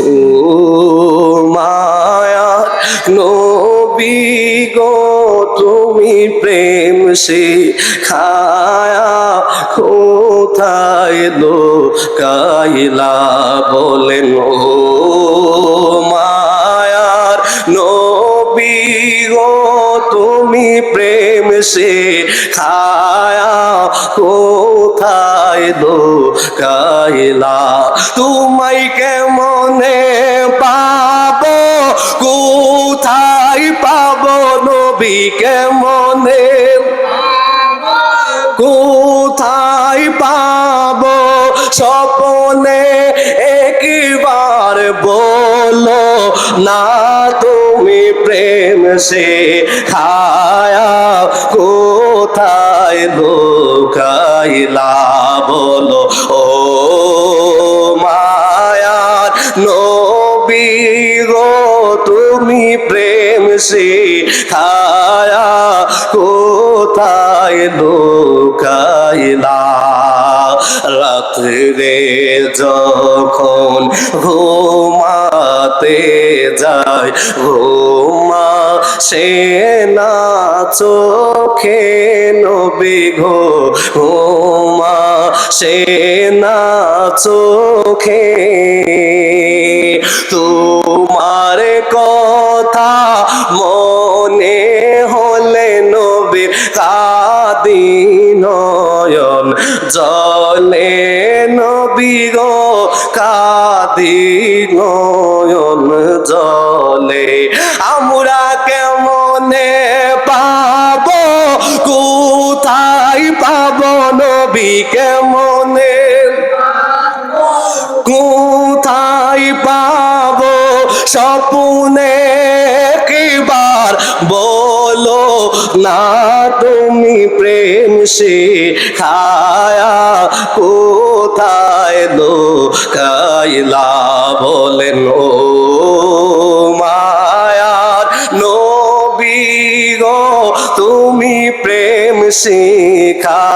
ও মায়ার নবী গো তুমি প্রেম শিখায়া কোথায় লুকাইলা বলেন ও মায়ার নবী গো তুমি প্রেম শিখায়া কোথায় লুকাইলা তোমায় কেমনে পাবো কোথায় পাবো নবী কেমনে কোথায় পাবো স্বপ্নে একবার বলো না তুমি প্রেম শিখায়া কোথায় লুকাইলা বলো ও মায়ার নবী গো তুমি প্রেম শিখায়া কোথায় লুকাইলা রাত্রে যখন ঘুমাতে যায় ঘুমা সে না চোখে নবী গো ঘুমা সে না চোখে তোমার কথা মনে হলে নবীর কাঁদি নয়ন জলে নবী গো কাঁদি নয়ন জলে আমরা কেমনে পাবো কোথায় পাবো নবী কেমনে কোথায় পাবো স্বপ্নে একবার বলো না তুমি প্রেম শিখায়া কোথায় লুকাইলা বলেন ও মায়ার নবী গো তুমি প্রেম শিখা